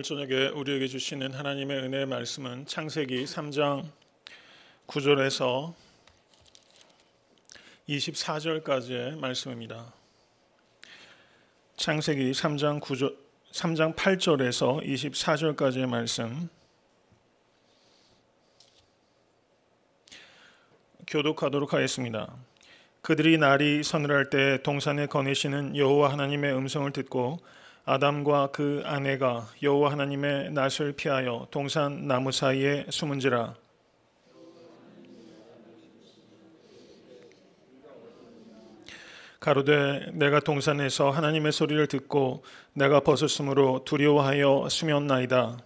오늘 저녁에 우리에게 주시는 하나님의 은혜의 말씀은 창세기 3장 9절에서 24절까지의 말씀입니다. 창세기 3장 8절에서 24절까지의 말씀 교독하도록 하겠습니다. 그들이 날이 서늘할 때 동산에 거니시는 여호와 하나님의 음성을 듣고 아담과 그 아내가 여호와 하나님의 낯을 피하여 동산 나무 사이에 숨은지라. 가로되 내가 동산에서 하나님의 소리를 듣고 내가 벗었으므로 두려워하여 숨었나이다.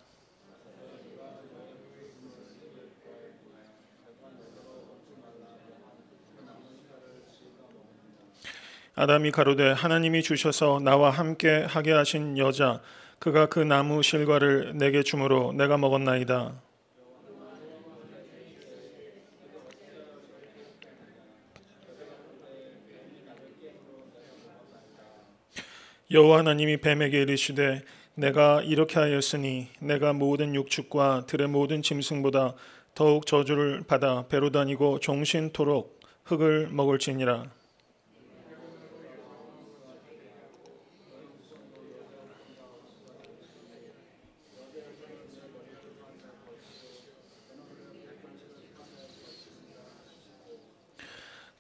아담이 가로되 하나님이 주셔서 나와 함께 하게 하신 여자 그가 그 나무 실과를 내게 주므로 내가 먹었나이다. 여호와 하나님이 뱀에게 이르시되 내가 이렇게 하였으니 내가 모든 육축과 들의 모든 짐승보다 더욱 저주를 받아 배로 다니고 종신토록 흙을 먹을지니라.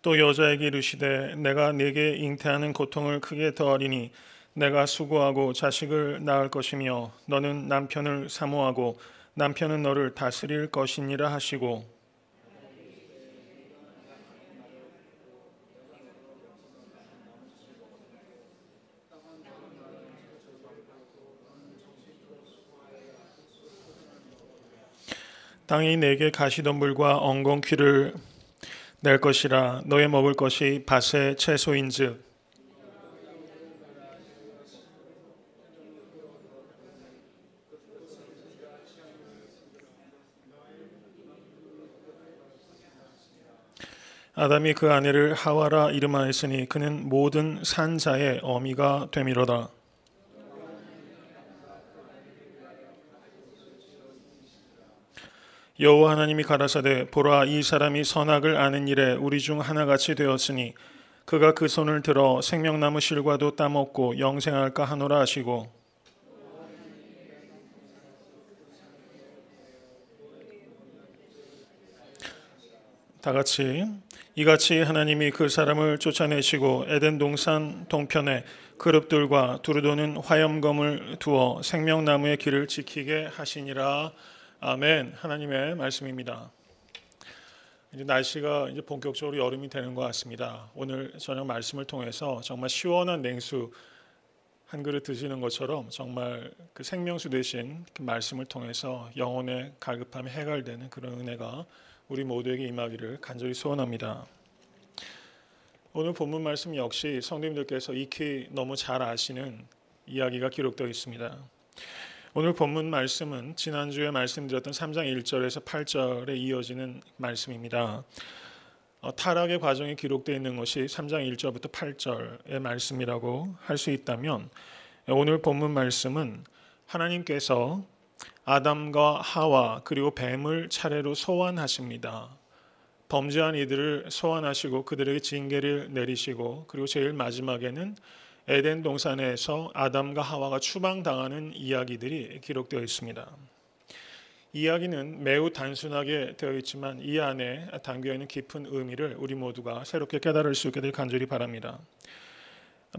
또 여자에게 이르시되 내가 네게 잉태하는 고통을 크게 더하리니 내가 수고하고 자식을 낳을 것이며 너는 남편을 사모하고 남편은 너를 다스릴 것이니라 하시고 땅이 네게 가시덤불과 엉겅퀴를 낼 것이라. 너의 먹을 것이 밭의 채소인즉 아담이 그 아내를 하와라 이름하였으니 그는 모든 산자의 어미가 되미로다. 여호와 하나님이 가라사대 보라 이 사람이 선악을 아는 일에 우리 중 하나같이 되었으니 그가 그 손을 들어 생명나무 실과도 따먹고 영생할까 하노라 하시고 다같이 이같이 하나님이 그 사람을 쫓아내시고 에덴 동산 동편에 그룹들과 두루도는 화염검을 두어 생명나무의 길을 지키게 하시니라. 아멘. 하나님의 말씀입니다. 이제 날씨가 이제 본격적으로 여름이 되는 것 같습니다. 오늘 저녁 말씀을 통해서 정말 시원한 냉수 한 그릇 드시는 것처럼 정말 그 생명수 되신 그 말씀을 통해서 영혼의 갈급함이 해갈되는 그런 은혜가 우리 모두에게 임하기를 간절히 소원합니다. 오늘 본문 말씀 역시 성도님들께서 익히 너무 잘 아시는 이야기가 기록되어 있습니다. 오늘 본문 말씀은 지난주에 말씀드렸던 3장 1절에서 8절에 이어지는 말씀입니다. 타락의 과정이 기록되어 있는 것이 3장 1절부터 8절의 말씀이라고 할 수 있다면 오늘 본문 말씀은 하나님께서 아담과 하와 그리고 뱀을 차례로 소환하십니다. 범죄한 이들을 소환하시고 그들에게 징계를 내리시고 그리고 제일 마지막에는 에덴 동산에서 아담과 하와가 추방당하는 이야기들이 기록되어 있습니다. 이야기는 매우 단순하게 되어 있지만 이 안에 담겨 있는 깊은 의미를 우리 모두가 새롭게 깨달을 수 있게 될 간절히 바랍니다.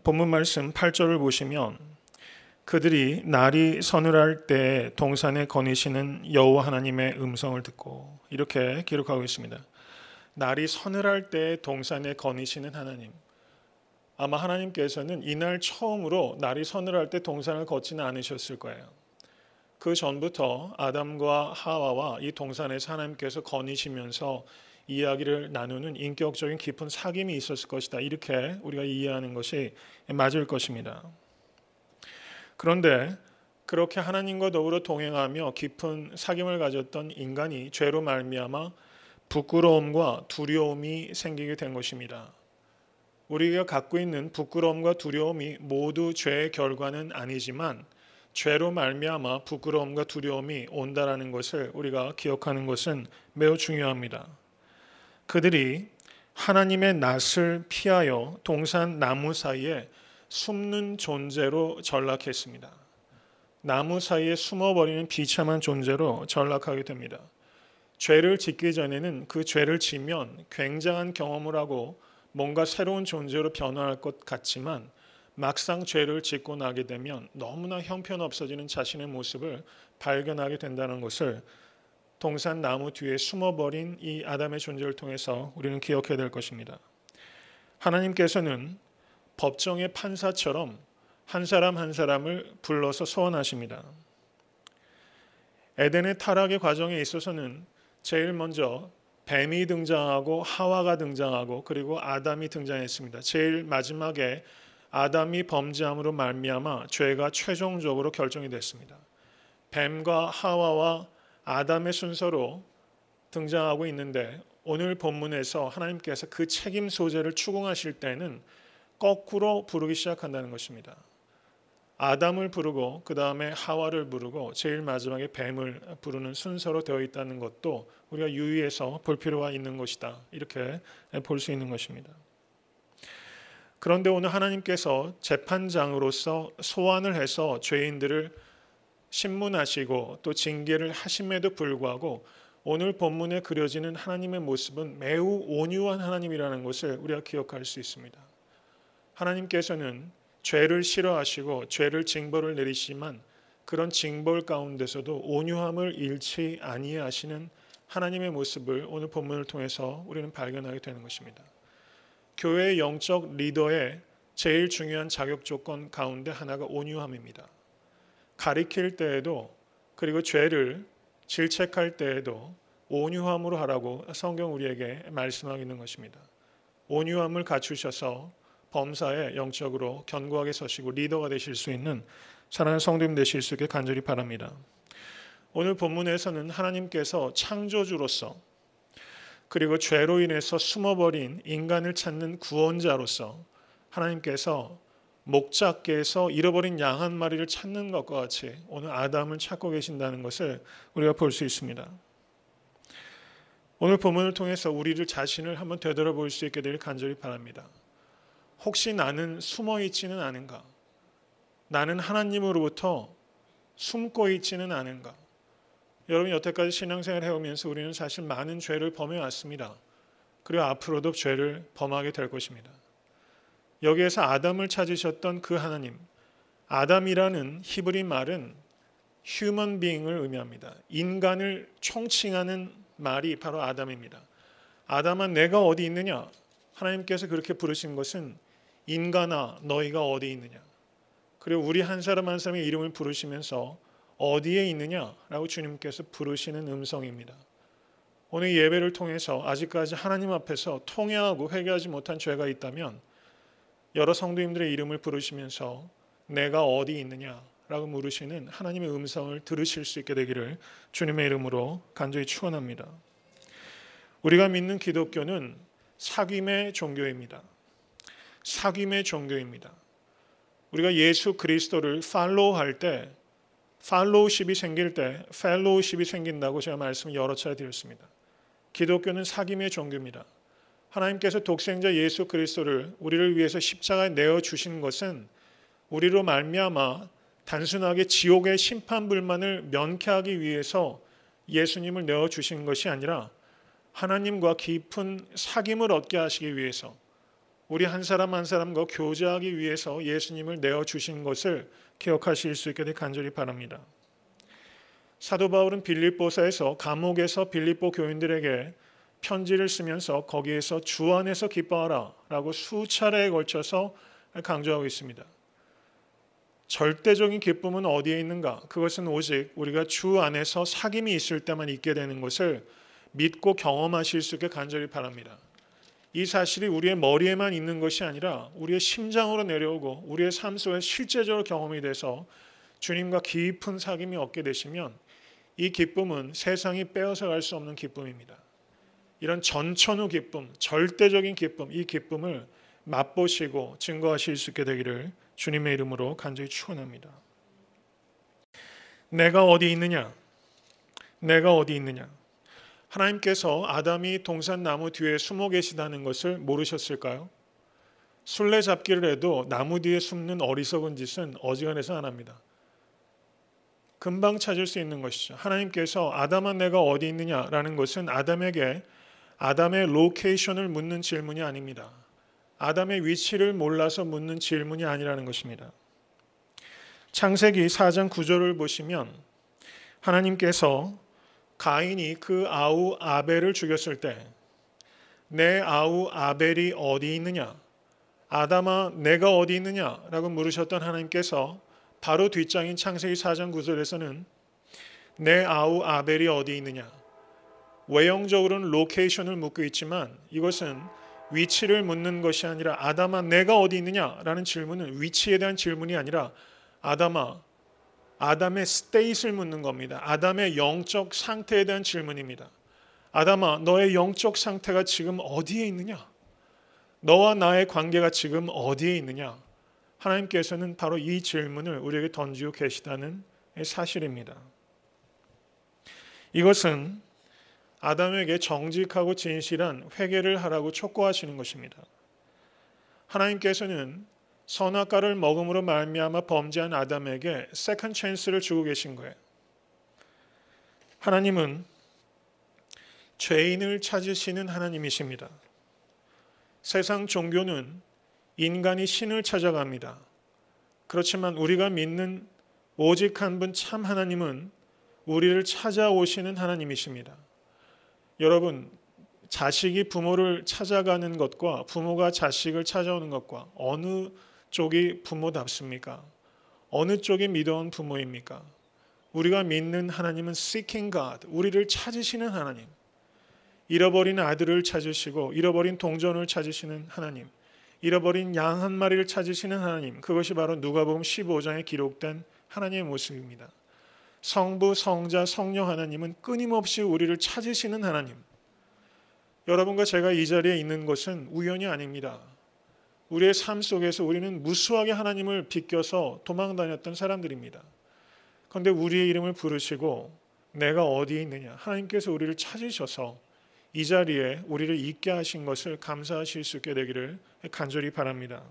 본문 말씀 8절을 보시면 그들이 날이 서늘할 때 동산에 거니시는 여호와 하나님의 음성을 듣고 이렇게 기록하고 있습니다. 날이 서늘할 때 동산에 거니시는 하나님. 아마 하나님께서는 이날 처음으로 날이 서늘할 때 동산을 걷지는 않으셨을 거예요. 그 전부터 아담과 하와와 이 동산에서 하나님께서 거니시면서 이야기를 나누는 인격적인 깊은 사귐이 있었을 것이다. 이렇게 우리가 이해하는 것이 맞을 것입니다. 그런데 그렇게 하나님과 더불어 동행하며 깊은 사귐을 가졌던 인간이 죄로 말미암아 부끄러움과 두려움이 생기게 된 것입니다. 우리가 갖고 있는 부끄러움과 두려움이 모두 죄의 결과는 아니지만 죄로 말미암아 부끄러움과 두려움이 온다라는 것을 우리가 기억하는 것은 매우 중요합니다. 그들이 하나님의 낯을 피하여 동산 나무 사이에 숨는 존재로 전락했습니다. 나무 사이에 숨어버리는 비참한 존재로 전락하게 됩니다. 죄를 짓기 전에는 그 죄를 지면 굉장한 경험을 하고 뭔가 새로운 존재로 변화할 것 같지만 막상 죄를 짓고 나게 되면 너무나 형편없어지는 자신의 모습을 발견하게 된다는 것을 동산 나무 뒤에 숨어버린 이 아담의 존재를 통해서 우리는 기억해야 될 것입니다. 하나님께서는 법정의 판사처럼 한 사람 한 사람을 불러서 소환하십니다. 에덴의 타락의 과정에 있어서는 제일 먼저 뱀이 등장하고 하와가 등장하고 그리고 아담이 등장했습니다. 제일 마지막에 아담이 범죄함으로 말미암아 죄가 최종적으로 결정이 됐습니다. 뱀과 하와와 아담의 순서로 등장하고 있는데 오늘 본문에서 하나님께서 그 책임 소재를 추궁하실 때는 거꾸로 부르기 시작한다는 것입니다. 아담을 부르고 그 다음에 하와를 부르고 제일 마지막에 뱀을 부르는 순서로 되어 있다는 것도 우리가 유의해서 볼 필요가 있는 것이다. 이렇게 볼 수 있는 것입니다. 그런데 오늘 하나님께서 재판장으로서 소환을 해서 죄인들을 신문하시고 또 징계를 하심에도 불구하고 오늘 본문에 그려지는 하나님의 모습은 매우 온유한 하나님이라는 것을 우리가 기억할 수 있습니다. 하나님께서는 죄를 싫어하시고 죄를 징벌을 내리시지만 그런 징벌 가운데서도 온유함을 잃지 아니하시는 하나님의 모습을 오늘 본문을 통해서 우리는 발견하게 되는 것입니다. 교회의 영적 리더의 제일 중요한 자격 조건 가운데 하나가 온유함입니다. 가리킬 때에도 그리고 죄를 질책할 때에도 온유함으로 하라고 성경 우리에게 말씀하고 있는 것입니다. 온유함을 갖추셔서 범사에 영적으로 견고하게 서시고 리더가 되실 수 있는 사랑하는 성도님 되실 수 있게 간절히 바랍니다. 오늘 본문에서는 하나님께서 창조주로서 그리고 죄로 인해서 숨어버린 인간을 찾는 구원자로서 하나님께서 목자께서 잃어버린 양 한 마리를 찾는 것과 같이 오늘 아담을 찾고 계신다는 것을 우리가 볼 수 있습니다. 오늘 본문을 통해서 우리를 자신을 한번 되돌아볼 수 있게 되길 간절히 바랍니다. 혹시 나는 숨어 있지는 않은가? 나는 하나님으로부터 숨고 있지는 않은가? 여러분 여태까지 신앙생활을 해오면서 우리는 사실 많은 죄를 범해왔습니다. 그리고 앞으로도 죄를 범하게 될 것입니다. 여기에서 아담을 찾으셨던 그 하나님, 아담이라는 히브리 말은 human being을 의미합니다. 인간을 총칭하는 말이 바로 아담입니다. 아담아 내가 어디 있느냐? 하나님께서 그렇게 부르신 것은 인간아 너희가 어디 있느냐? 그리고 우리 한 사람 한 사람의 이름을 부르시면서 어디에 있느냐라고 주님께서 부르시는 음성입니다. 오늘 예배를 통해서 아직까지 하나님 앞에서 통회하고 회개하지 못한 죄가 있다면 여러 성도님들의 이름을 부르시면서 내가 어디 있느냐라고 물으시는 하나님의 음성을 들으실 수 있게 되기를 주님의 이름으로 간절히 축원합니다. 우리가 믿는 기독교는 사귐의 종교입니다. 사귐의 종교입니다. 우리가 예수 그리스도를 팔로우할 때 팔로우십이 생길 때 펠로우십이 생긴다고 제가 말씀을 여러 차례 드렸습니다. 기독교는 사귐의 종교입니다. 하나님께서 독생자 예수 그리스도를 우리를 위해서 십자가에 내어주신 것은 우리로 말미암아 단순하게 지옥의 심판불만을 면케하기 위해서 예수님을 내어주신 것이 아니라 하나님과 깊은 사귐을 얻게 하시기 위해서 우리 한 사람 한 사람과 교제하기 위해서 예수님을 내어주신 것을 기억하실 수 있게 되길 간절히 바랍니다. 사도 바울은 빌립보서에서 감옥에서 빌립보 교인들에게 편지를 쓰면서 거기에서 주 안에서 기뻐하라 라고 수차례에 걸쳐서 강조하고 있습니다. 절대적인 기쁨은 어디에 있는가? 그것은 오직 우리가 주 안에서 사귐이 있을 때만 있게 되는 것을 믿고 경험하실 수 있게 간절히 바랍니다. 이 사실이 우리의 머리에만 있는 것이 아니라 우리의 심장으로 내려오고 우리의 삶 속에 실제적으로 경험이 돼서 주님과 깊은 사귐이 얻게 되시면 이 기쁨은 세상이 빼앗아 갈 수 없는 기쁨입니다. 이런 전천후 기쁨, 절대적인 기쁨, 이 기쁨을 맛보시고 증거하실 수 있게 되기를 주님의 이름으로 간절히 축원합니다. 내가 어디 있느냐? 내가 어디 있느냐? 하나님께서 아담이 동산나무 뒤에 숨어 계시다는 것을 모르셨을까요? 술래잡기를 해도 나무 뒤에 숨는 어리석은 짓은 어지간해서 안 합니다. 금방 찾을 수 있는 것이죠. 하나님께서 아담아 내가 어디 있느냐라는 것은 아담에게 아담의 로케이션을 묻는 질문이 아닙니다. 아담의 위치를 몰라서 묻는 질문이 아니라는 것입니다. 창세기 4장 9절을 보시면 하나님께서 가인이 그 아우 아벨을 죽였을 때 내 아우 아벨이 어디 있느냐? 아담아 내가 어디 있느냐? 라고 물으셨던 하나님께서 바로 뒷장인 창세기 4장 9절에서는 내 아우 아벨이 어디 있느냐? 외형적으로는 로케이션을 묻고 있지만 이것은 위치를 묻는 것이 아니라 아담아 내가 어디 있느냐? 라는 질문은 위치에 대한 질문이 아니라 아담아 아담의 스테이트를 묻는 겁니다. 아담의 영적 상태에 대한 질문입니다. 아담아 너의 영적 상태가 지금 어디에 있느냐? 너와 나의 관계가 지금 어디에 있느냐? 하나님께서는 바로 이 질문을 우리에게 던지고 계시다는 사실입니다. 이것은 아담에게 정직하고 진실한 회개를 하라고 촉구하시는 것입니다. 하나님께서는 선악과를 먹음으로 말미암아 범죄한 아담에게 세컨드 찬스를 주고 계신 거예요. 하나님은 죄인을 찾으시는 하나님이십니다. 세상 종교는 인간이 신을 찾아갑니다. 그렇지만 우리가 믿는 오직 한 분 참 하나님은 우리를 찾아오시는 하나님이십니다. 여러분, 자식이 부모를 찾아가는 것과 부모가 자식을 찾아오는 것과 어느 쪽이 부모답습니까? 어느 쪽이 믿어온 부모입니까? 우리가 믿는 하나님은 seeking God, 우리를 찾으시는 하나님. 잃어버린 아들을 찾으시고 잃어버린 동전을 찾으시는 하나님. 잃어버린 양 한 마리를 찾으시는 하나님. 그것이 바로 누가복음 15장에 기록된 하나님의 모습입니다. 성부, 성자, 성령 하나님은 끊임없이 우리를 찾으시는 하나님. 여러분과 제가 이 자리에 있는 것은 우연이 아닙니다. 우리의 삶 속에서 우리는 무수하게 하나님을 비껴서 도망다녔던 사람들입니다. 그런데 우리의 이름을 부르시고 내가 어디에 있느냐? 하나님께서 우리를 찾으셔서 이 자리에 우리를 있게 하신 것을 감사하실 수 있게 되기를 간절히 바랍니다.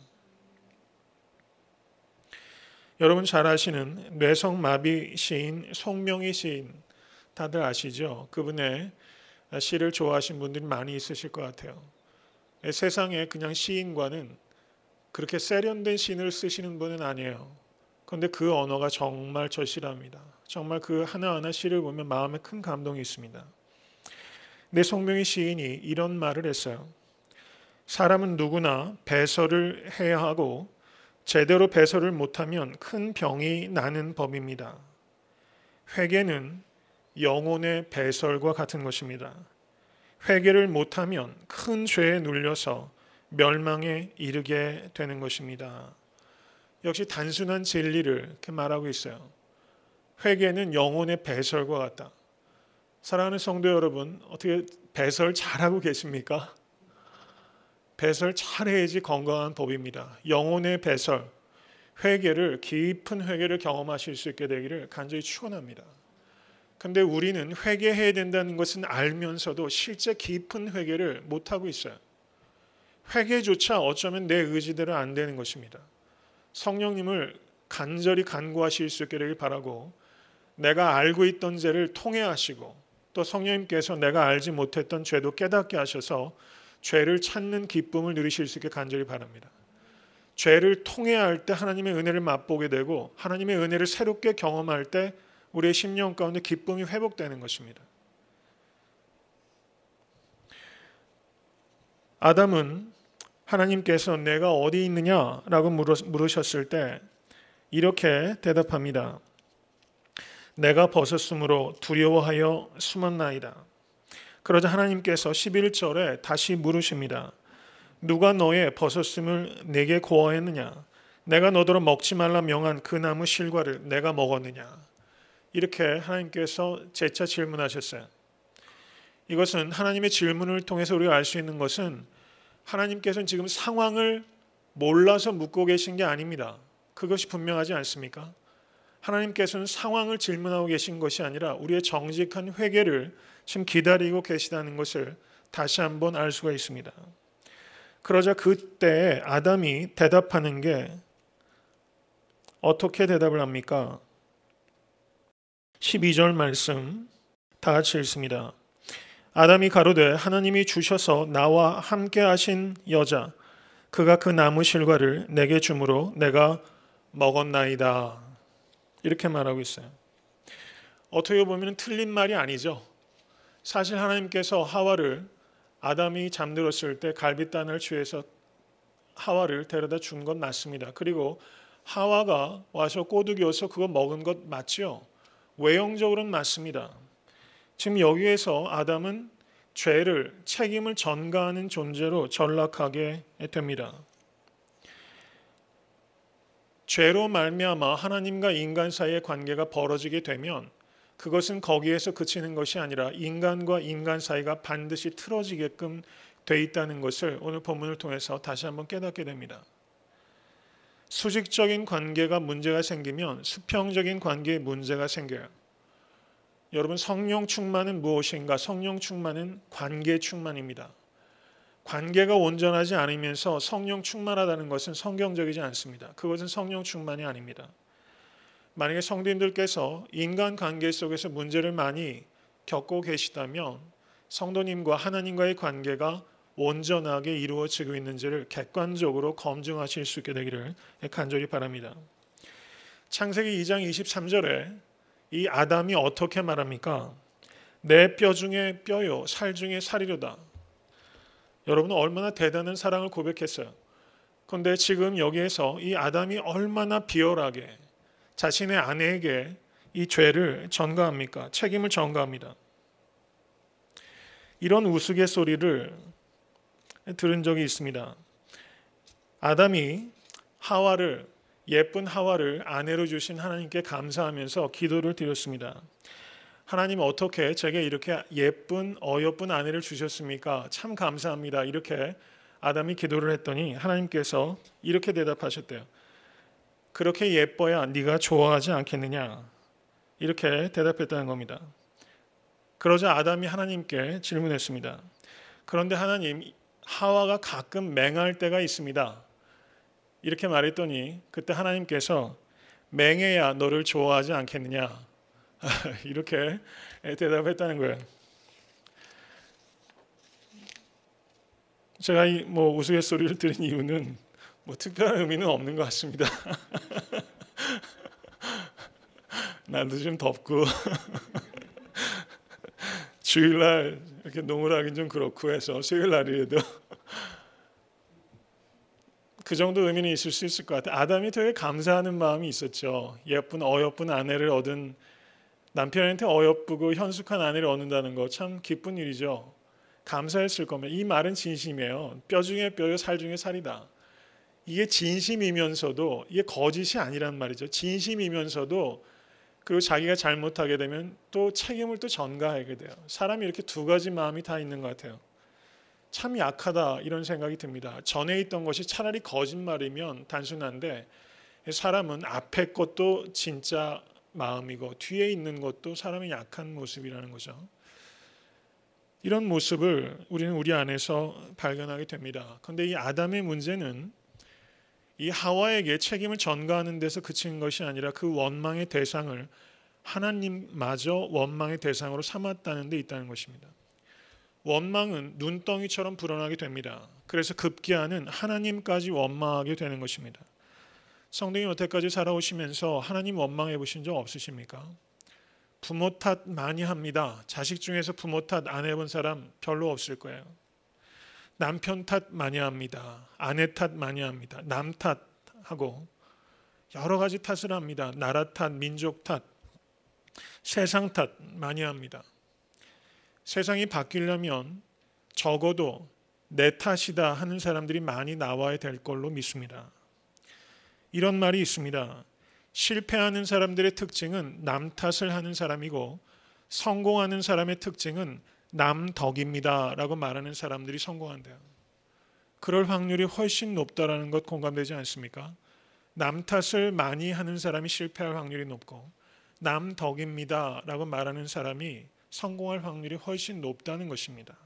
여러분 잘 아시는 뇌성마비 시인 송명희 시인 다들 아시죠? 그분의 시를 좋아하시는 분들이 많이 있으실 것 같아요. 세상에 그냥 시인과는 그렇게 세련된 시를 쓰시는 분은 아니에요. 그런데 그 언어가 정말 절실합니다. 정말 그 하나하나 시를 보면 마음에 큰 감동이 있습니다. 내 송명희 시인이 이런 말을 했어요. 사람은 누구나 배설을 해야 하고 제대로 배설을 못하면 큰 병이 나는 법입니다. 회개는 영혼의 배설과 같은 것입니다. 회개를 못하면 큰 죄에 눌려서 멸망에 이르게 되는 것입니다. 역시 단순한 진리를 이렇게 말하고 있어요. 회개는 영혼의 배설과 같다. 사랑하는 성도 여러분, 어떻게 배설 잘하고 계십니까? 배설 잘해야지 건강한 법입니다. 영혼의 배설, 회개를 깊은 회개를 경험하실 수 있게 되기를 간절히 축원합니다. 그런데 우리는 회개해야 된다는 것은 알면서도 실제 깊은 회개를 못하고 있어요. 회개조차 어쩌면 내 의지대로 안 되는 것입니다. 성령님을 간절히 간구하실 수 있게 되길 바라고 내가 알고 있던 죄를 통회하시고 또 성령님께서 내가 알지 못했던 죄도 깨닫게 하셔서 죄를 찾는 기쁨을 누리실 수 있게 간절히 바랍니다. 죄를 통회할 때 하나님의 은혜를 맛보게 되고 하나님의 은혜를 새롭게 경험할 때 우리의 심령 가운데 기쁨이 회복되는 것입니다. 아담은 하나님께서 내가 어디 있느냐라고 물으셨을 때 이렇게 대답합니다. 내가 벗었으므로 두려워하여 숨었나이다. 그러자 하나님께서 11절에 다시 물으십니다. 누가 너의 벗었음을 내게 고하였느냐? 내가 너더러 먹지 말라 명한 그 나무 실과를 내가 먹었느냐? 이렇게 하나님께서 재차 질문하셨어요. 이것은 하나님의 질문을 통해서 우리가 알 수 있는 것은 하나님께서는 지금 상황을 몰라서 묻고 계신 게 아닙니다. 그것이 분명하지 않습니까? 하나님께서는 상황을 질문하고 계신 것이 아니라 우리의 정직한 회개를 지금 기다리고 계시다는 것을 다시 한번 알 수가 있습니다. 그러자 그때 아담이 대답하는 게 어떻게 대답을 합니까? 12절 말씀 다 같이 읽습니다. 아담이 가로되 하나님이 주셔서 나와 함께 하신 여자 그가 그 나무 실과를 내게 주므로 내가 먹었나이다. 이렇게 말하고 있어요. 어떻게 보면 틀린 말이 아니죠. 사실 하나님께서 하와를 아담이 잠들었을 때 갈빗단을 취해서 하와를 데려다 준 건 맞습니다. 그리고 하와가 와서 꼬드겨서 그거 먹은 것 맞죠? 외형적으로는 맞습니다. 지금 여기에서 아담은 책임을 전가하는 존재로 전락하게 됩니다. 죄로 말미암아 하나님과 인간 사이의 관계가 벌어지게 되면 그것은 거기에서 그치는 것이 아니라 인간과 인간 사이가 반드시 틀어지게끔 돼 있다는 것을 오늘 본문을 통해서 다시 한번 깨닫게 됩니다. 수직적인 관계가 문제가 생기면 수평적인 관계에 문제가 생겨요. 여러분, 성령 충만은 무엇인가? 성령 충만은 관계 충만입니다. 관계가 온전하지 않으면서 성령 충만하다는 것은 성경적이지 않습니다. 그것은 성령 충만이 아닙니다. 만약에 성도님들께서 인간관계 속에서 문제를 많이 겪고 계시다면 성도님과 하나님과의 관계가 온전하게 이루어지고 있는지를 객관적으로 검증하실 수 있게 되기를 간절히 바랍니다. 창세기 2장 23절에 이 아담이 어떻게 말합니까? 내 뼈 중에 뼈요 살 중에 살이로다. 여러분은 얼마나 대단한 사랑을 고백했어요. 그런데 지금 여기에서 이 아담이 얼마나 비열하게 자신의 아내에게 이 죄를 전가합니까? 책임을 전가합니다. 이런 우스갯소리를 들은 적이 있습니다. 아담이 예쁜 하와를 아내로 주신 하나님께 감사하면서 기도를 드렸습니다. 하나님, 어떻게 제게 이렇게 예쁜 어여쁜 아내를 주셨습니까? 참 감사합니다. 이렇게 아담이 기도를 했더니 하나님께서 이렇게 대답하셨대요. 그렇게 예뻐야 네가 좋아하지 않겠느냐? 이렇게 대답했다는 겁니다. 그러자 아담이 하나님께 질문했습니다. 그런데 하나님, 하와가 가끔 맹할 때가 있습니다. 이렇게 말했더니 그때 하나님께서 맹해야 너를 좋아하지 않겠느냐? 이렇게 대답했다는 거예요. 제가 이 우스갯소리를 들은 이유는 특별한 의미는 없는 것 같습니다. 날도 좀 덥고 주일날 이렇게 농을 하긴 좀 그렇고 해서 수요일날이라도 그 정도 의미는 있을 수 있을 것 같아요. 아담이 되게 감사하는 마음이 있었죠. 예쁜 어여쁜 아내를 얻은, 남편한테 어여쁘고 현숙한 아내를 얻는다는 거 참 기쁜 일이죠. 감사했을 겁니다. 이 말은 진심이에요. 뼈 중에 뼈요 살 중에 살이다. 이게 진심이면서도 이게 거짓이 아니란 말이죠. 진심이면서도, 그리고 자기가 잘못하게 되면 또 책임을 또 전가하게 돼요. 사람이 이렇게 두 가지 마음이 다 있는 것 같아요. 참 약하다 이런 생각이 듭니다. 전에 있던 것이 차라리 거짓말이면 단순한데 사람은 앞에 것도 진짜 마음이고 뒤에 있는 것도 사람의 약한 모습이라는 거죠. 이런 모습을 우리는 우리 안에서 발견하게 됩니다. 그런데 이 아담의 문제는 이 하와에게 책임을 전가하는 데서 그치는 것이 아니라 그 원망의 대상을 하나님마저 원망의 대상으로 삼았다는 데 있다는 것입니다. 원망은 눈덩이처럼 불어나게 됩니다. 그래서 급기야는 하나님까지 원망하게 되는 것입니다. 성도님, 여태까지 살아오시면서 하나님 원망해 보신 적 없으십니까? 부모 탓 많이 합니다. 자식 중에서 부모 탓 안 해본 사람 별로 없을 거예요. 남편 탓 많이 합니다. 아내 탓 많이 합니다. 남 탓하고 여러 가지 탓을 합니다. 나라 탓, 민족 탓, 세상 탓 많이 합니다. 세상이 바뀌려면 적어도 내 탓이다 하는 사람들이 많이 나와야 될 걸로 믿습니다. 이런 말이 있습니다. 실패하는 사람들의 특징은 남 탓을 하는 사람이고 성공하는 사람의 특징은 남 덕입니다 라고 말하는 사람들이 성공한대요. 그럴 확률이 훨씬 높다라는 것 공감되지 않습니까? 남 탓을 많이 하는 사람이 실패할 확률이 높고 남 덕입니다 라고 말하는 사람이 성공할 확률이 훨씬 높다는 것입니다.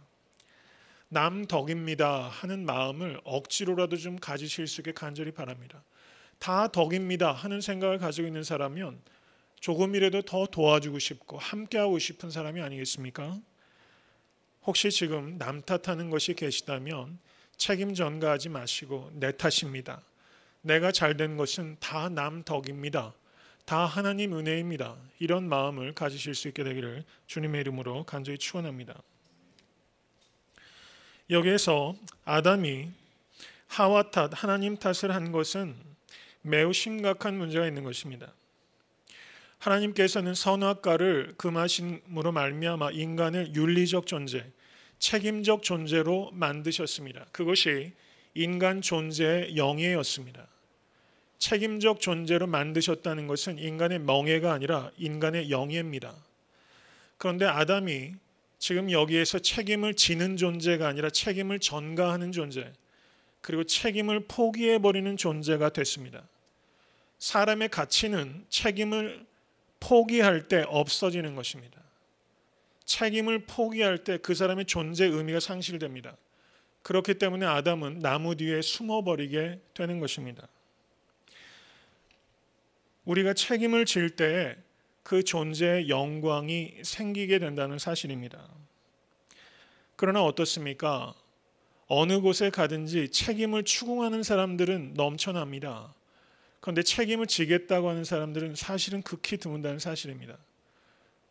남 덕입니다 하는 마음을 억지로라도 좀 가지실 수 있게 간절히 바랍니다. 다 덕입니다 하는 생각을 가지고 있는 사람이면 조금이라도 더 도와주고 싶고 함께하고 싶은 사람이 아니겠습니까? 혹시 지금 남 탓하는 것이 계시다면 책임 전가하지 마시고 내 탓입니다. 내가 잘된 것은 다 남 덕입니다. 다 하나님 은혜입니다. 이런 마음을 가지실 수 있게 되기를 주님의 이름으로 간절히 축원합니다. 여기에서 아담이 하와 탓, 하나님 탓을 한 것은 매우 심각한 문제가 있는 것입니다. 하나님께서는 선악과를 금하심으로 말미암아 인간을 윤리적 존재, 책임적 존재로 만드셨습니다. 그것이 인간 존재의 영예였습니다. 책임적 존재로 만드셨다는 것은 인간의 멍해가 아니라 인간의 영예입니다. 그런데 아담이 지금 여기에서 책임을 지는 존재가 아니라 책임을 전가하는 존재, 그리고 책임을 포기해버리는 존재가 됐습니다. 사람의 가치는 책임을 포기할 때 없어지는 것입니다. 책임을 포기할 때 그 사람의 존재 의미가 상실됩니다. 그렇기 때문에 아담은 나무 뒤에 숨어버리게 되는 것입니다. 우리가 책임을 질 때에 그 존재의 영광이 생기게 된다는 사실입니다. 그러나 어떻습니까? 어느 곳에 가든지 책임을 추궁하는 사람들은 넘쳐납니다. 그런데 책임을 지겠다고 하는 사람들은 사실은 극히 드문다는 사실입니다.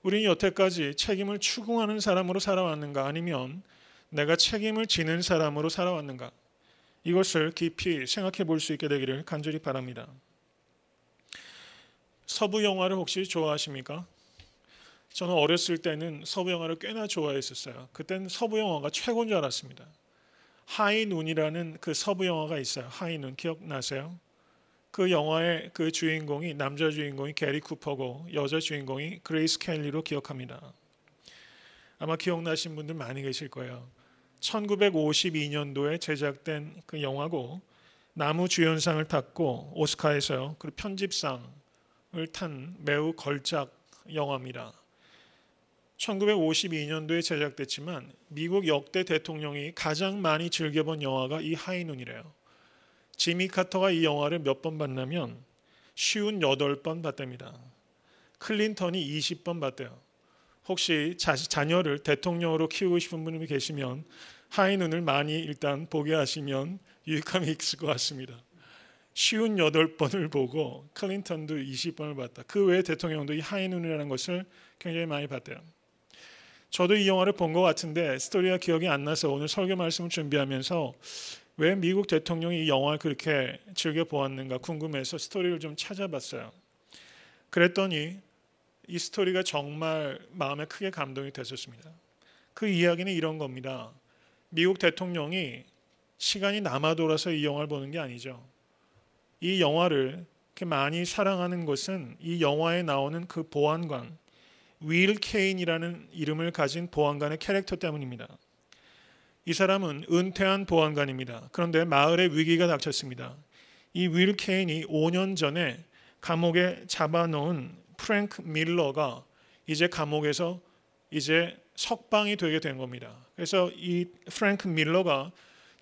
우리는 여태까지 책임을 추궁하는 사람으로 살아왔는가, 아니면 내가 책임을 지는 사람으로 살아왔는가, 이것을 깊이 생각해 볼 수 있게 되기를 간절히 바랍니다. 서부 영화를 혹시 좋아하십니까? 저는 어렸을 때는 서부 영화를 꽤나 좋아했었어요. 그때는 서부 영화가 최고인 줄 알았습니다. 하이눈이라는 그 서부 영화가 있어요. 하이눈 기억나세요? 그 영화의 그 주인공이, 남자 주인공이 게리 쿠퍼고 여자 주인공이 그레이스 켈리로 기억합니다. 아마 기억나신 분들 많이 계실 거예요. 1952년도에 제작된 그 영화고 나무주연상을 탔고 오스카에서요, 그리고 편집상을 탄 매우 걸작 영화입니다. 1952년도에 제작됐지만 미국 역대 대통령이 가장 많이 즐겨본 영화가 이 하이눈이래요. 지미 카터가 이 영화를 몇 번 봤냐면 58번 봤답니다. 클린턴이 20번 봤대요. 혹시 자녀를 대통령으로 키우고 싶은 분이 계시면 하이눈을 많이 일단 보게 하시면 유익함이 있을 것 같습니다. 58번을 보고 클린턴도 20번을 봤다. 그 외에 대통령도 이 하이눈이라는 것을 굉장히 많이 봤대요. 저도 이 영화를 본 것 같은데 스토리가 기억이 안 나서 오늘 설교 말씀을 준비하면서 왜 미국 대통령이 이 영화를 그렇게 즐겨 보았는가 궁금해서 스토리를 좀 찾아봤어요. 그랬더니 이 스토리가 정말 마음에 크게 감동이 됐었습니다. 그 이야기는 이런 겁니다. 미국 대통령이 시간이 남아 돌아서 이 영화를 보는 게 아니죠. 이 영화를 그렇게 많이 사랑하는 것은 이 영화에 나오는 그 보안관, 윌 케인이라는 이름을 가진 보안관의 캐릭터 때문입니다. 이 사람은 은퇴한 보안관입니다. 그런데 마을에 위기가 닥쳤습니다. 이 윌 케인이 5년 전에 감옥에 잡아놓은 프랭크 밀러가 이제 감옥에서 이제 석방이 되게 된 겁니다. 그래서 이 프랭크 밀러가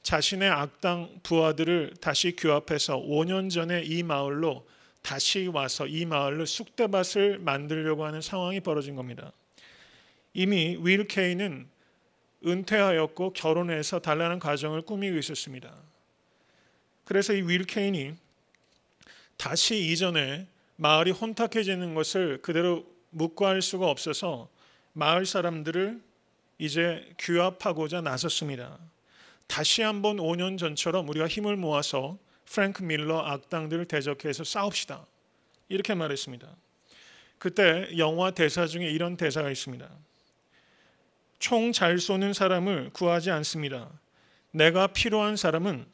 자신의 악당 부하들을 다시 규합해서 5년 전에 이 마을로 다시 와서 이 마을로 쑥대밭을 만들려고 하는 상황이 벌어진 겁니다. 이미 윌 케인은 은퇴하였고 결혼해서 단란한 가정을 꾸미고 있었습니다. 그래서 이 윌 케인이 다시 이전에 마을이 혼탁해지는 것을 그대로 묵과할 수가 없어서 마을 사람들을 이제 규합하고자 나섰습니다. 다시 한번 5년 전처럼 우리가 힘을 모아서 프랭크 밀러 악당들을 대적해서 싸웁시다. 이렇게 말했습니다. 그때 영화 대사 중에 이런 대사가 있습니다. 총 잘 쏘는 사람을 구하지 않습니다. 내가 필요한 사람은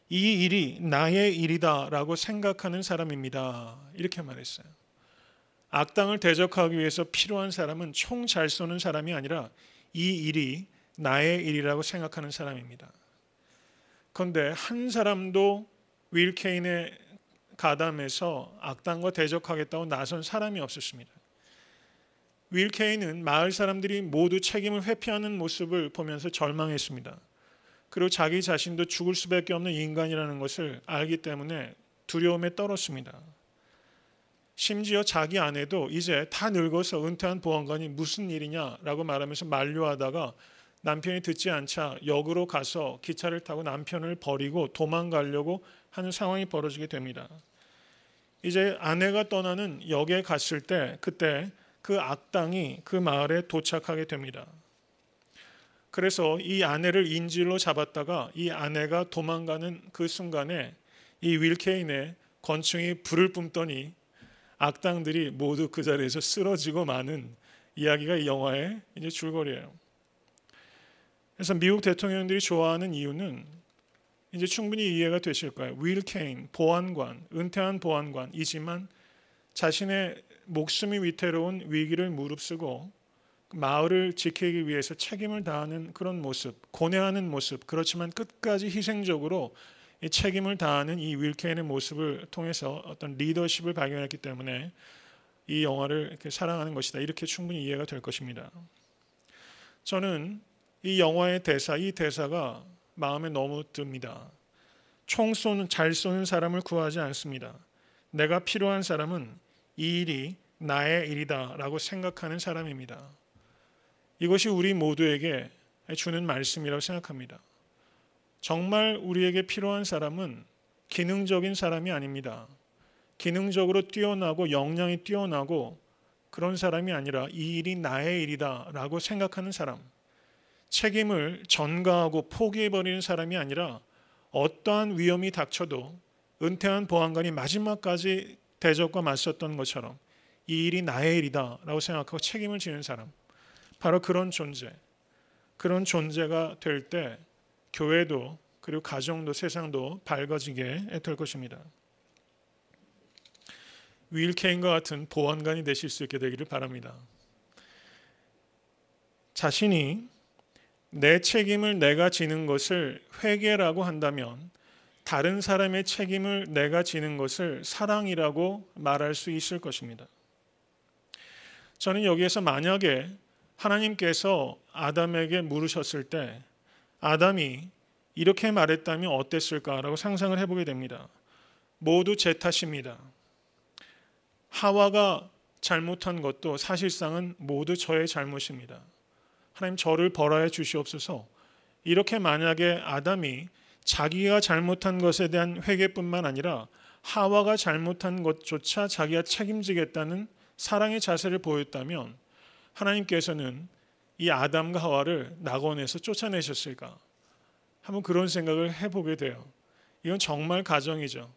이 일이 나의 일이다 라고 생각하는 사람입니다. 이렇게 말했어요. 악당을 대적하기 위해서 필요한 사람은 총 잘 쏘는 사람이 아니라 이 일이 나의 일이라고 생각하는 사람입니다. 그런데 한 사람도 윌 케인의 가담해서 악당과 대적하겠다고 나선 사람이 없었습니다. 윌 케인은 마을 사람들이 모두 책임을 회피하는 모습을 보면서 절망했습니다. 그리고 자기 자신도 죽을 수밖에 없는 인간이라는 것을 알기 때문에 두려움에 떨었습니다. 심지어 자기 아내도 이제 다 늙어서 은퇴한 보안관이 무슨 일이냐라고 말하면서 만류하다가 남편이 듣지 않자 역으로 가서 기차를 타고 남편을 버리고 도망가려고 하는 상황이 벌어지게 됩니다. 이제 아내가 떠나는 역에 갔을 때 그때 그 악당이 그 마을에 도착하게 됩니다. 그래서 이 아내를 인질로 잡았다가 이 아내가 도망가는 그 순간에 이 윌 케인의 권총이 불을 뿜더니 악당들이 모두 그 자리에서 쓰러지고 마는 이야기가 이 영화의 이제 줄거리예요. 그래서 미국 대통령들이 좋아하는 이유는 이제 충분히 이해가 되실 거예요. 윌 케인, 보안관, 은퇴한 보안관이지만 자신의 목숨이 위태로운 위기를 무릅쓰고 마을을 지키기 위해서 책임을 다하는 그런 모습, 고뇌하는 모습, 그렇지만 끝까지 희생적으로 이 책임을 다하는 이 윌 케인의 모습을 통해서 어떤 리더십을 발견했기 때문에 이 영화를 이렇게 사랑하는 것이다. 이렇게 충분히 이해가 될 것입니다. 저는 이 영화의 대사, 이 대사가 마음에 너무 듭니다. 잘 쏘는 사람을 구하지 않습니다. 내가 필요한 사람은 이 일이 나의 일이다 라고 생각하는 사람입니다. 이것이 우리 모두에게 주는 말씀이라고 생각합니다. 정말 우리에게 필요한 사람은 기능적인 사람이 아닙니다. 기능적으로 뛰어나고 역량이 뛰어나고 그런 사람이 아니라 이 일이 나의 일이다 라고 생각하는 사람, 책임을 전가하고 포기해버리는 사람이 아니라 어떠한 위험이 닥쳐도 은퇴한 보안관이 마지막까지 대적과 맞섰던 것처럼 이 일이 나의 일이다 라고 생각하고 책임을 지는 사람, 바로 그런 존재, 그런 존재가 될 때 교회도 그리고 가정도 세상도 밝아지게 될 것입니다. 윌 케인과 같은 보안관이 되실 수 있게 되기를 바랍니다. 자신이 내 책임을 내가 지는 것을 회개라고 한다면 다른 사람의 책임을 내가 지는 것을 사랑이라고 말할 수 있을 것입니다. 저는 여기에서 만약에 하나님께서 아담에게 물으셨을 때 아담이 이렇게 말했다면 어땠을까라고 상상을 해보게 됩니다. 모두 제 탓입니다. 하와가 잘못한 것도 사실상은 모두 저의 잘못입니다. 하나님 저를 벌하여 주시옵소서. 이렇게 만약에 아담이 자기가 잘못한 것에 대한 회개뿐만 아니라 하와가 잘못한 것조차 자기가 책임지겠다는 사랑의 자세를 보였다면 하나님께서는 이 아담과 하와를 낙원에서 쫓아내셨을까? 한번 그런 생각을 해보게 돼요. 이건 정말 가정이죠.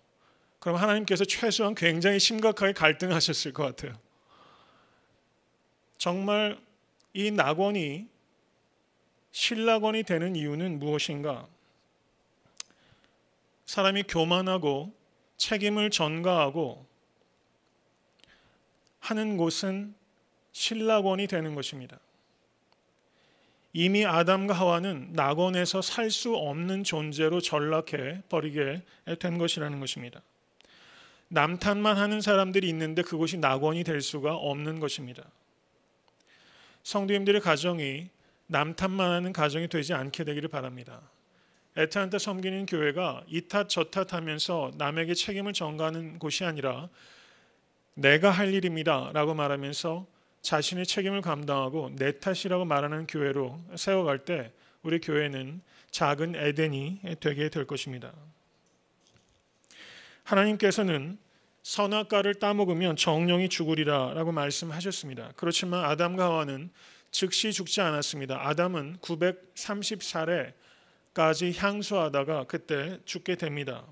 그럼 하나님께서 최소한 굉장히 심각하게 갈등하셨을 것 같아요. 정말 이 낙원이 신락원이 되는 이유는 무엇인가? 사람이 교만하고 책임을 전가하고 하는 곳은 신락원이 되는 것입니다. 이미 아담과 하와는 낙원에서 살 수 없는 존재로 전락해 버리게 된 것이라는 것입니다. 남탓만 하는 사람들이 있는데 그곳이 낙원이 될 수가 없는 것입니다. 성도님들의 가정이 남탓만 하는 가정이 되지 않게 되기를 바랍니다. 애타한테 섬기는 교회가 이 탓 저 탓 하면서 남에게 책임을 전가하는 곳이 아니라 내가 할 일입니다 라고 말하면서 자신의 책임을 감당하고 내 탓이라고 말하는 교회로 세워갈 때 우리 교회는 작은 에덴이 되게 될 것입니다. 하나님께서는 선악과를 따먹으면 정령이 죽으리라 라고 말씀하셨습니다. 그렇지만 아담과 하와는 즉시 죽지 않았습니다. 아담은 930살에까지 향수하다가 그때 죽게 됩니다.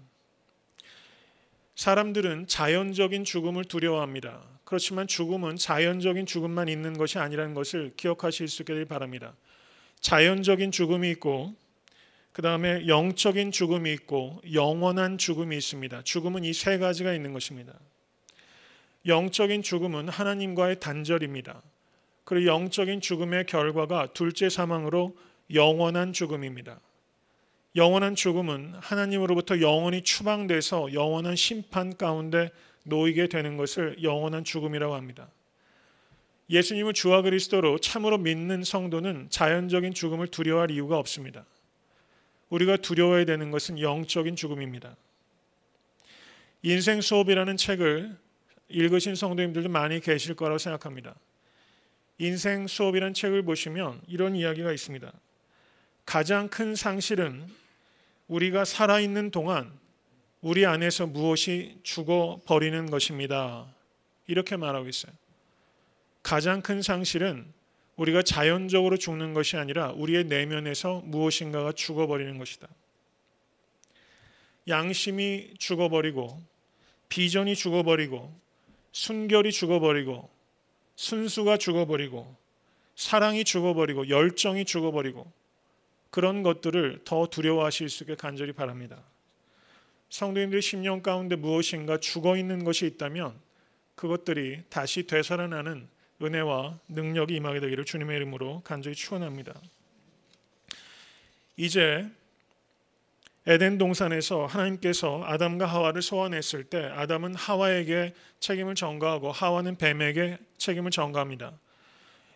사람들은 자연적인 죽음을 두려워합니다. 그렇지만 죽음은 자연적인 죽음만 있는 것이 아니라는 것을 기억하실 수 있기를 바랍니다. 자연적인 죽음이 있고 그 다음에 영적인 죽음이 있고 영원한 죽음이 있습니다. 죽음은 이 세 가지가 있는 것입니다. 영적인 죽음은 하나님과의 단절입니다. 그리고 영적인 죽음의 결과가 둘째 사망으로 영원한 죽음입니다. 영원한 죽음은 하나님으로부터 영원히 추방돼서 영원한 심판 가운데 놓이게 되는 것을 영원한 죽음이라고 합니다. 예수님을 주와 그리스도로 참으로 믿는 성도는 자연적인 죽음을 두려워할 이유가 없습니다. 우리가 두려워해야 되는 것은 영적인 죽음입니다. 인생 수업이라는 책을 읽으신 성도님들도 많이 계실 거라고 생각합니다. 인생 수업이라는 책을 보시면 이런 이야기가 있습니다. 가장 큰 상실은 우리가 살아있는 동안 우리 안에서 무엇이 죽어버리는 것입니다. 이렇게 말하고 있어요. 가장 큰 상실은 우리가 자연적으로 죽는 것이 아니라 우리의 내면에서 무엇인가가 죽어버리는 것이다. 양심이 죽어버리고 비전이 죽어버리고 순결이 죽어버리고 순수가 죽어버리고 사랑이 죽어버리고 열정이 죽어버리고 그런 것들을 더 두려워하실 수 있게 간절히 바랍니다. 성도님들의 심령 가운데 무엇인가 죽어있는 것이 있다면 그것들이 다시 되살아나는 은혜와 능력이 임하게 되기를 주님의 이름으로 간절히 축원합니다. 이제 에덴 동산에서 하나님께서 아담과 하와를 소환했을 때 아담은 하와에게 책임을 전가하고 하와는 뱀에게 책임을 전가합니다.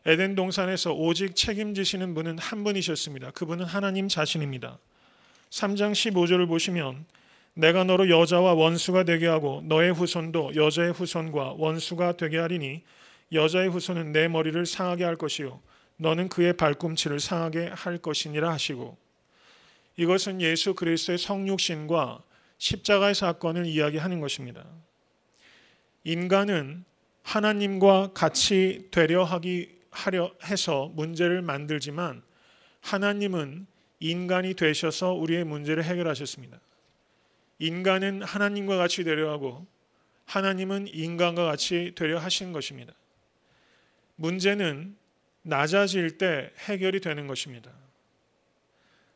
에덴 동산에서 오직 책임지시는 분은 한 분이셨습니다. 그분은 하나님 자신입니다. 3장 15절을 보시면 내가 너로 여자와 원수가 되게 하고 너의 후손도 여자의 후손과 원수가 되게 하리니 여자의 후손은 내 머리를 상하게 할 것이요 너는 그의 발꿈치를 상하게 할 것이니라 하시고, 이것은 예수 그리스도의 성육신과 십자가의 사건을 이야기하는 것입니다. 인간은 하나님과 같이 되려 하려 해서 문제를 만들지만 하나님은 인간이 되셔서 우리의 문제를 해결하셨습니다. 인간은 하나님과 같이 되려 하고 하나님은 인간과 같이 되려 하신 것입니다. 문제는 낮아질 때 해결이 되는 것입니다.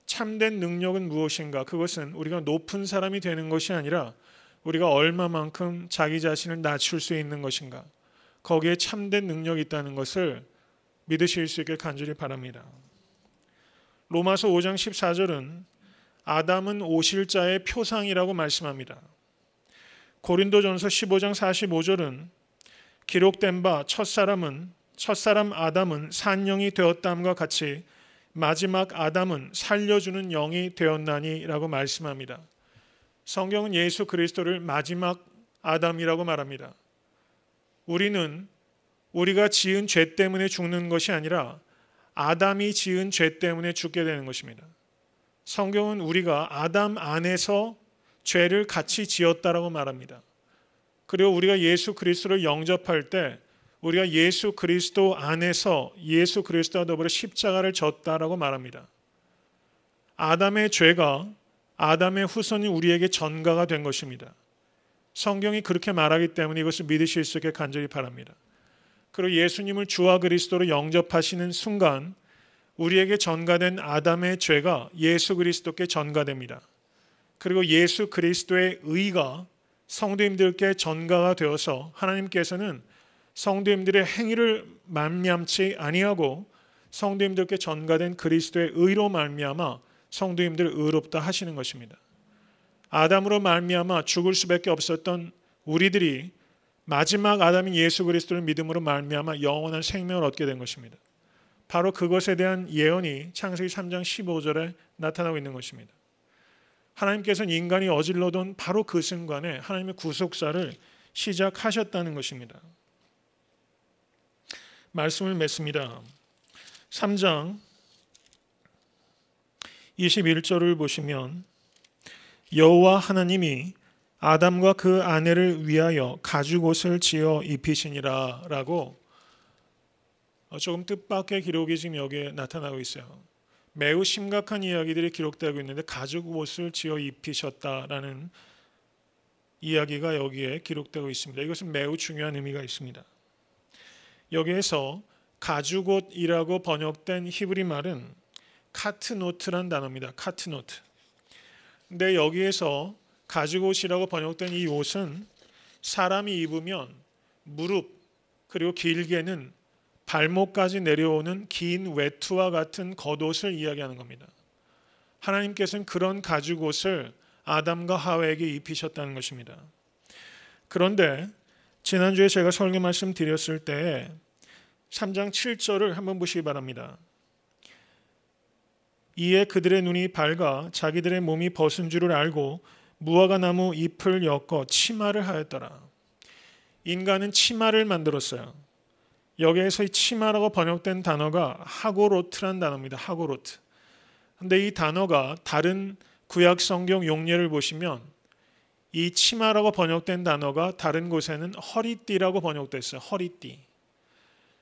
참된 능력은 무엇인가? 그것은 우리가 높은 사람이 되는 것이 아니라 우리가 얼마만큼 자기 자신을 낮출 수 있는 것인가? 거기에 참된 능력이 있다는 것을 믿으실 수 있게 간절히 바랍니다. 로마서 5장 14절은 아담은 오실 자의 표상이라고 말씀합니다. 고린도전서 15장 45절은 기록된 바 첫사람 아담은 산영이 되었다함과 같이 마지막 아담은 살려주는 영이 되었나니 라고 말씀합니다. 성경은 예수 그리스도를 마지막 아담이라고 말합니다. 우리는 우리가 지은 죄 때문에 죽는 것이 아니라 아담이 지은 죄 때문에 죽게 되는 것입니다. 성경은 우리가 아담 안에서 죄를 같이 지었다라고 말합니다. 그리고 우리가 예수 그리스도를 영접할 때 우리가 예수 그리스도 안에서 예수 그리스도와 더불어 십자가를 졌다라고 말합니다. 아담의 죄가 아담의 후손이 우리에게 전가가 된 것입니다. 성경이 그렇게 말하기 때문에 이것을 믿으실 수 있게 간절히 바랍니다. 그리고 예수님을 주와 그리스도로 영접하시는 순간 우리에게 전가된 아담의 죄가 예수 그리스도께 전가됩니다. 그리고 예수 그리스도의 의가 성도님들께 전가가 되어서 하나님께서는 성도님들의 행위를 말미암지 아니하고 성도님들께 전가된 그리스도의 의로 말미암아 성도님들을 의롭다 하시는 것입니다. 아담으로 말미암아 죽을 수밖에 없었던 우리들이 마지막 아담인 예수 그리스도를 믿음으로 말미암아 영원한 생명을 얻게 된 것입니다. 바로 그것에 대한 예언이 창세기 3장 15절에 나타나고 있는 것입니다. 하나님께서는 인간이 어질러둔 바로 그 순간에 하나님의 구속사를 시작하셨다는 것입니다. 말씀을 맺습니다. 3장 21절을 보시면 여호와 하나님이 아담과 그 아내를 위하여 가죽옷을 지어 입히시니라 라고 조금 뜻밖의 기록이 지금 여기에 나타나고 있어요. 매우 심각한 이야기들이 기록되고 있는데 가죽옷을 지어 입히셨다라는 이야기가 여기에 기록되고 있습니다. 이것은 매우 중요한 의미가 있습니다. 여기에서 가죽옷이라고 번역된 히브리 말은 카트노트란 단어입니다. 카트노트. 근데 여기에서 가죽옷이라고 번역된 이 옷은 사람이 입으면 무릎 그리고 길게는 발목까지 내려오는 긴 외투와 같은 겉옷을 이야기하는 겁니다. 하나님께서는 그런 가죽옷을 아담과 하와에게 입히셨다는 것입니다. 그런데 지난주에 제가 설교 말씀 드렸을 때 3장 7절을 한번 보시기 바랍니다. 이에 그들의 눈이 밝아 자기들의 몸이 벗은 줄을 알고 무화과 나무 잎을 엮어 치마를 하였더라. 인간은 치마를 만들었어요. 여기에서 이 치마라고 번역된 단어가 하고로트란 단어입니다. 하고로트. 근데 이 단어가 다른 구약 성경 용례를 보시면 이 치마라고 번역된 단어가 다른 곳에는 허리띠라고 번역됐어요. 허리띠.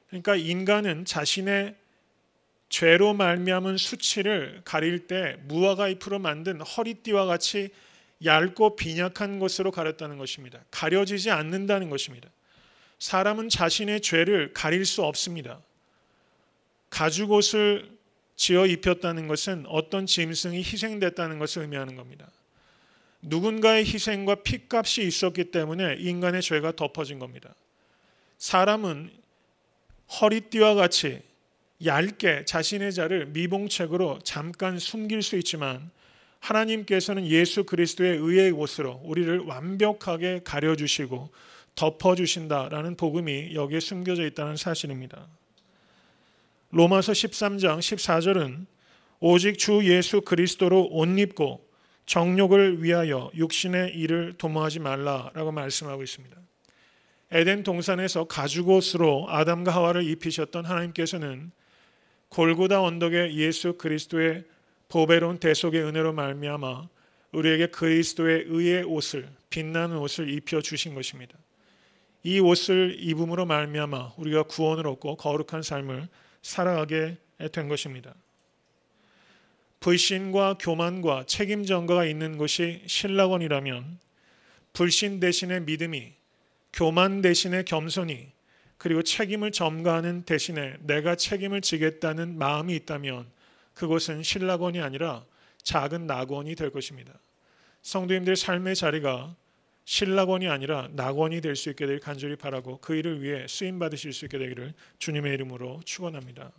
그러니까 인간은 자신의 죄로 말미암은 수치를 가릴 때 무화과 잎으로 만든 허리띠와 같이 얇고 빈약한 것으로 가렸다는 것입니다. 가려지지 않는다는 것입니다. 사람은 자신의 죄를 가릴 수 없습니다. 가죽옷을 지어 입혔다는 것은 어떤 짐승이 희생됐다는 것을 의미하는 겁니다. 누군가의 희생과 피값이 있었기 때문에 인간의 죄가 덮어진 겁니다. 사람은 허리띠와 같이 얇게 자신의 죄를 미봉책으로 잠깐 숨길 수 있지만 하나님께서는 예수 그리스도의 의의 옷으로 우리를 완벽하게 가려주시고 덮어주신다라는 복음이 여기에 숨겨져 있다는 사실입니다. 로마서 13장 14절은 오직 주 예수 그리스도로 옷 입고 정욕을 위하여 육신의 일을 도모하지 말라라고 말씀하고 있습니다. 에덴 동산에서 가죽옷으로 아담과 하와를 입히셨던 하나님께서는 골고다 언덕에 예수 그리스도의 보배로운 대속의 은혜로 말미암아 우리에게 그리스도의 의의 옷을 빛나는 옷을 입혀 주신 것입니다. 이 옷을 입음으로 말미암아 우리가 구원을 얻고 거룩한 삶을 살아가게 된 것입니다. 불신과 교만과 책임 전가가 있는 곳이 신라원이라면 불신 대신에 믿음이, 교만 대신에 겸손이, 그리고 책임을 전가하는 대신에 내가 책임을 지겠다는 마음이 있다면 그곳은 신라원이 아니라 작은 낙원이 될 것입니다. 성도님들의 삶의 자리가 신라원이 아니라 낙원이 될 수 있게 되길 간절히 바라고 그 일을 위해 쓰임 받으실 수 있게 되기를 주님의 이름으로 축원합니다.